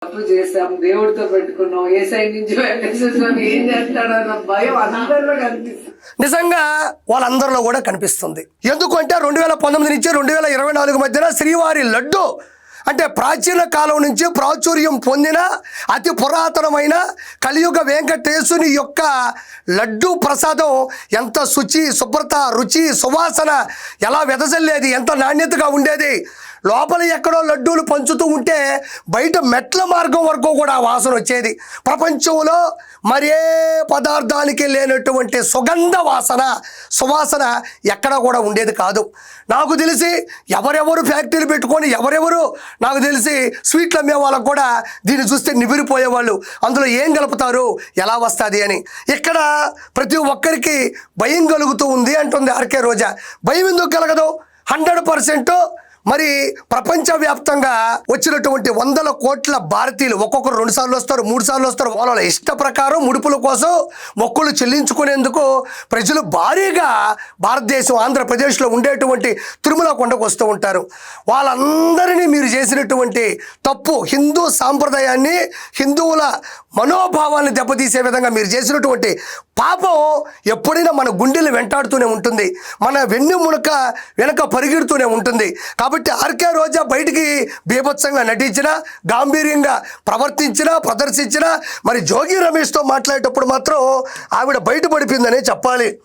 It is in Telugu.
తప్పు చేసాం, దేవుడితో పెట్టుకున్నాం, ఏ సైడ్ నుంచి వెంకటేశ్వర స్వామి ఏం చేస్తాడన్న భయం అందరిలో కనిపిస్తుంది. నిజంగా వాళ్ళందరిలో కూడా కనిపిస్తుంది. ఎందుకంటే 2019 నుంచి 2024 మధ్యన శ్రీవారి లడ్డు అంటే ప్రాచీన కాలం నుంచి ప్రాచుర్యం పొందిన అతి పురాతనమైన కలియుగ వెంకటేశుని యొక్క లడ్డు ప్రసాదం ఎంత శుచి, శుభ్రత, రుచి, సువాసన ఎలా వెదజల్లేది, ఎంత నాణ్యతగా ఉండేది. లోపల ఎక్కడో లడ్డూలు పంచుతూ ఉంటే బయట మెట్ల మార్గం వరకు కూడా ఆ వాసన వచ్చేది. ప్రపంచంలో మరే పదార్థానికి లేనటువంటి సుగంధ వాసన, సువాసన ఎక్కడ కూడా ఉండేది కాదు. నాకు తెలిసి ఎవరెవరు ఫ్యాక్టరీలు పెట్టుకొని ఎవరెవరు నాకు తెలిసి స్వీట్లు అమ్మే వాళ్ళకు కూడా దీన్ని చూస్తే నివిరిపోయేవాళ్ళు. అందులో ఏం కలుపుతారు, ఎలా వస్తుంది అని. ఇక్కడ ప్రతి ఒక్కరికి భయం కలుగుతూ ఉంది అంటుంది ఆర్కే రోజా. భయం ఎందుకు కలగదు? 100% మరి ప్రపంచవ్యాప్తంగా వచ్చినటువంటి 100 కోట్ల భారతీయులు ఒక్కొక్కరు 2 సార్లు వస్తారు, 3 సార్లు వస్తారు. వాళ్ళ ఇష్ట ప్రకారం ముడుపుల కోసం మొక్కులు చెల్లించుకునేందుకు ప్రజలు భారీగా భారతదేశం ఆంధ్రప్రదేశ్లో ఉండేటువంటి తిరుమల కొండకు వస్తూ ఉంటారు. వాళ్ళందరినీ మీరు చేసినటువంటి తప్పు, హిందూ సాంప్రదాయాన్ని, హిందువుల మనోభావాన్ని దెబ్బతీసే విధంగా మీరు చేసినటువంటి పాపం ఎప్పుడైనా మన గుండెలు వెంటాడుతూనే ఉంటుంది, మన వెన్నుమునక వెనక పరిగెడుతూనే ఉంటుంది. కాబట్టి ఆర్కే రోజా బయటికి బీభత్సంగా నటించినా, గాంభీర్యంగా ప్రవర్తించినా, ప్రదర్శించినా, మరి జోగి రమేష్తో మాట్లాడేటప్పుడు మాత్రం ఆవిడ బయటపడిపోయిందనే చెప్పాలి.